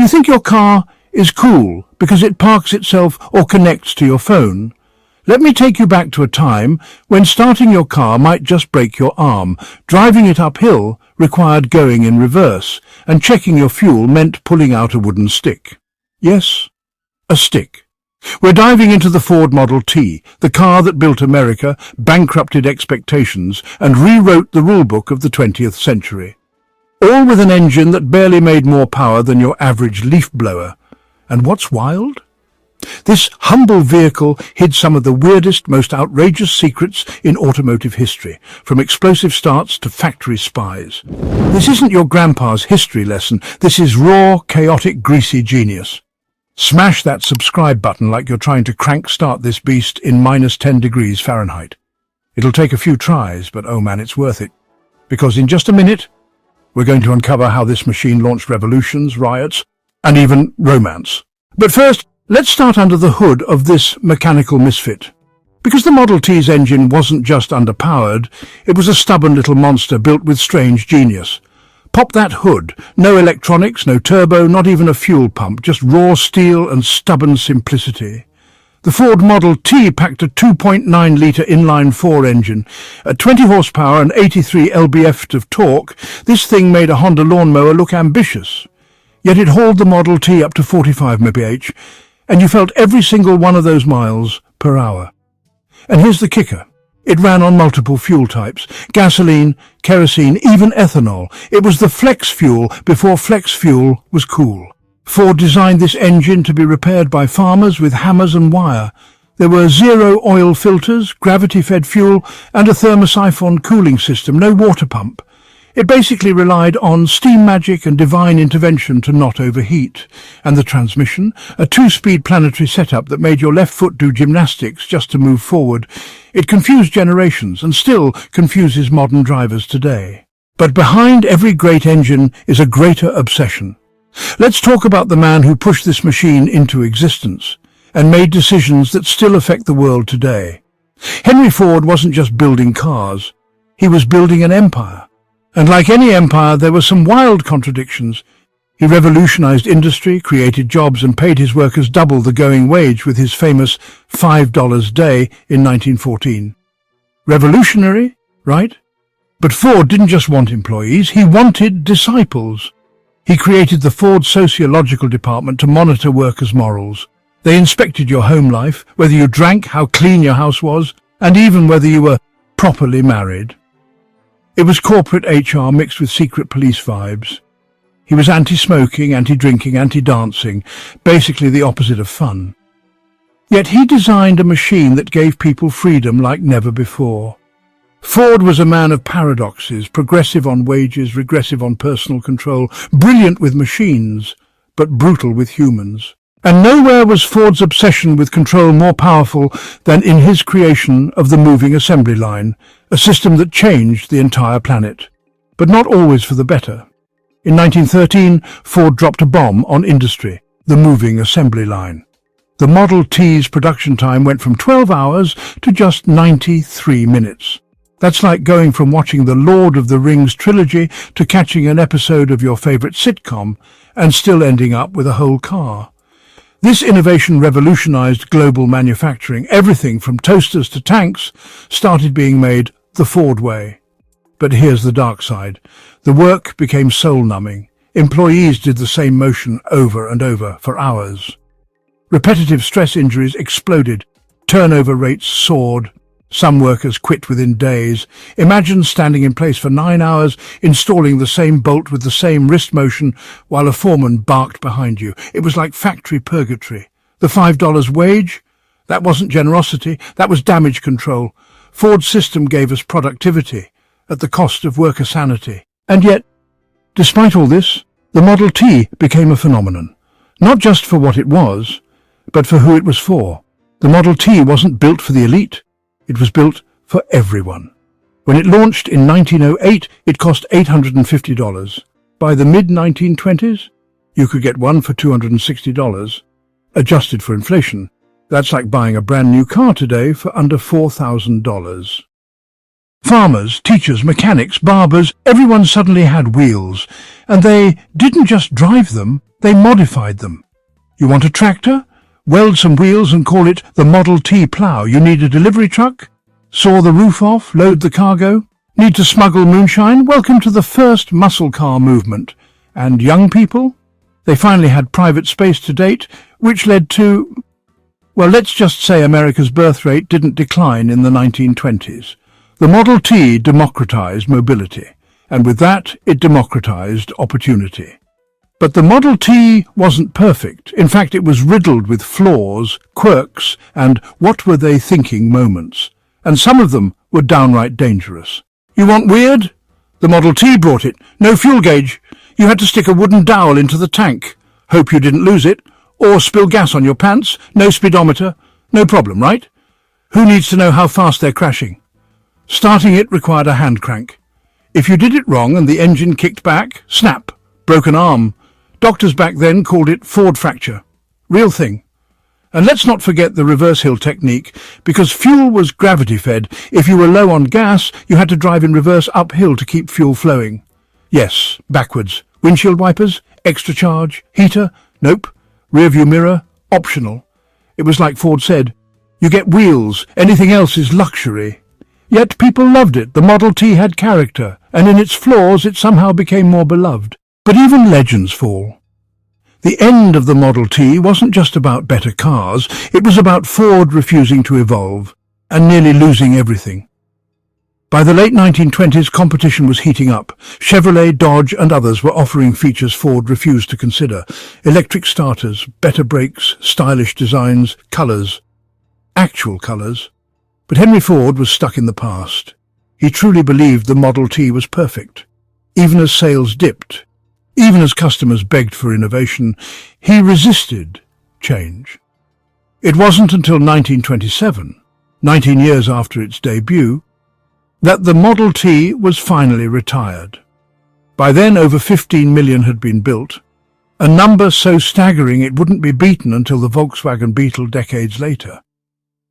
You think your car is cool because it parks itself or connects to your phone. Let me take you back to a time when starting your car might just break your arm. Driving it uphill required going in reverse, and checking your fuel meant pulling out a wooden stick. Yes, a stick. We're diving into the Ford Model T, the car that built America, bankrupted expectations, and rewrote the rulebook of the 20th century. All with an engine that barely made more power than your average leaf blower. And what's wild? This humble vehicle hid some of the weirdest, most outrageous secrets in automotive history, from explosive starts to factory spies. This isn't your grandpa's history lesson. This is raw, chaotic, greasy genius. Smash that subscribe button like you're trying to crank start this beast in -10 degrees Fahrenheit. It'll take a few tries, but oh man, it's worth it. Because in just a minute, we're going to uncover how this machine launched revolutions, riots, and even romance. But first, let's start under the hood of this mechanical misfit. Because the Model T's engine wasn't just underpowered, it was a stubborn little monster built with strange genius. Pop that hood. No electronics, no turbo, not even a fuel pump, just raw steel and stubborn simplicity. The Ford Model T packed a 2.9-litre inline-4 engine. At 20 horsepower and 83 lb-ft of torque, this thing made a Honda lawnmower look ambitious. Yet it hauled the Model T up to 45 mph, and you felt every single one of those miles per hour. And here's the kicker. It ran on multiple fuel types: gasoline, kerosene, even ethanol. It was the flex fuel before flex fuel was cool. Ford designed this engine to be repaired by farmers with hammers and wire. There were zero oil filters, gravity-fed fuel, and a thermosiphon cooling system, no water pump. It basically relied on steam magic and divine intervention to not overheat. And the transmission? A 2-speed planetary setup that made your left foot do gymnastics just to move forward. It confused generations and still confuses modern drivers today. But behind every great engine is a greater obsession. Let's talk about the man who pushed this machine into existence and made decisions that still affect the world today. Henry Ford wasn't just building cars. He was building an empire. And like any empire, there were some wild contradictions. He revolutionized industry, created jobs, and paid his workers double the going wage with his famous $5 day in 1914. Revolutionary, right? But Ford didn't just want employees, he wanted disciples. He created the Ford Sociological Department to monitor workers' morals. They inspected your home life, whether you drank, how clean your house was, and even whether you were properly married. It was corporate HR mixed with secret police vibes. He was anti-smoking, anti-drinking, anti-dancing, basically the opposite of fun. Yet he designed a machine that gave people freedom like never before. Ford was a man of paradoxes, progressive on wages, regressive on personal control, brilliant with machines, but brutal with humans. And nowhere was Ford's obsession with control more powerful than in his creation of the moving assembly line, a system that changed the entire planet, but not always for the better. In 1913, Ford dropped a bomb on industry, the moving assembly line. The Model T's production time went from 12 hours to just 93 minutes. That's like going from watching the Lord of the Rings trilogy to catching an episode of your favorite sitcom and still ending up with a whole car. This innovation revolutionized global manufacturing. Everything from toasters to tanks started being made the Ford way. But here's the dark side. The work became soul-numbing. Employees did the same motion over and over for hours. Repetitive stress injuries exploded. Turnover rates soared. Some workers quit within days. Imagine standing in place for 9 hours, installing the same bolt with the same wrist motion while a foreman barked behind you. It was like factory purgatory. The $5 wage? That wasn't generosity, that was damage control. Ford's system gave us productivity at the cost of worker sanity. And yet, despite all this, the Model T became a phenomenon. Not just for what it was, but for who it was for. The Model T wasn't built for the elite. It was built for everyone. When it launched in 1908, it cost $850. By the mid-1920s, you could get one for $260. Adjusted for inflation, that's like buying a brand new car today for under $4,000. Farmers, teachers, mechanics, barbers, everyone suddenly had wheels. And they didn't just drive them, They modified them. You want a tractor? Weld some wheels and call it the Model T plow. You need a delivery truck? Saw the roof off, load the cargo? Need to smuggle moonshine? Welcome to the first muscle car movement. And young people? They finally had private space to date, which led to... Well, let's just say America's birth rate didn't decline in the 1920s. The Model T democratized mobility, and with that, it democratized opportunity. But the Model T wasn't perfect. In fact, it was riddled with flaws, quirks, and what-were-they-thinking moments. And some of them were downright dangerous. You want weird? The Model T brought it. No fuel gauge. You had to stick a wooden dowel into the tank. Hope you didn't lose it. Or spill gas on your pants. No speedometer. No problem, right? Who needs to know how fast they're crashing? Starting it required a hand crank. If you did it wrong and the engine kicked back, snap, broken arm. Doctors back then called it Ford fracture. Real thing. And let's not forget the reverse hill technique, because fuel was gravity-fed. If you were low on gas, you had to drive in reverse uphill to keep fuel flowing. Yes, backwards. Windshield wipers? Extra charge? Heater? Nope. Rearview mirror? Optional. It was like Ford said, you get wheels, anything else is luxury. Yet people loved it. The Model T had character, and in its flaws it somehow became more beloved. But even legends fall. The end of the Model T wasn't just about better cars, it was about Ford refusing to evolve and nearly losing everything. By the late 1920s, competition was heating up. Chevrolet, Dodge and others were offering features Ford refused to consider. Electric starters, better brakes, stylish designs, colours. Actual colours. But Henry Ford was stuck in the past. He truly believed the Model T was perfect. Even as sales dipped, even as customers begged for innovation, he resisted change. It wasn't until 1927, 19 years after its debut, that the Model T was finally retired. By then, over 15 million had been built, a number so staggering it wouldn't be beaten until the Volkswagen Beetle decades later.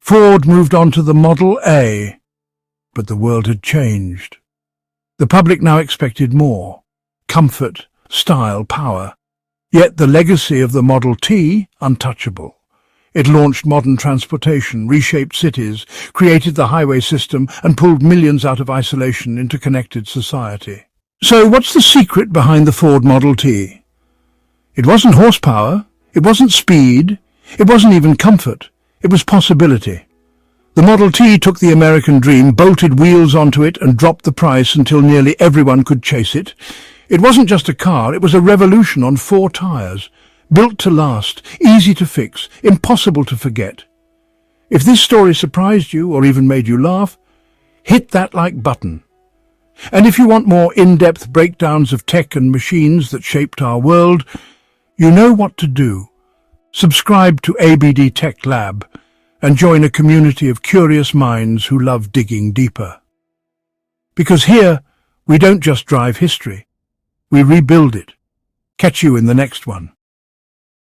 Ford moved on to the Model A, but the world had changed. The public now expected more: comfort, style, power. Yet the legacy of the Model T, untouchable. It launched modern transportation, reshaped cities, created the highway system, and pulled millions out of isolation into connected society. So what's the secret behind the Ford Model T? It wasn't horsepower, it wasn't speed, it wasn't even comfort, it was possibility. The Model T took the American dream, bolted wheels onto it, and dropped the price until nearly everyone could chase it. It wasn't just a car, it was a revolution on 4 tires. Built to last, easy to fix, impossible to forget. If this story surprised you or even made you laugh, hit that like button. And if you want more in-depth breakdowns of tech and machines that shaped our world, you know what to do. Subscribe to ABD Tech Lab and join a community of curious minds who love digging deeper. Because here, we don't just drive history, we rebuild it. Catch you in the next one.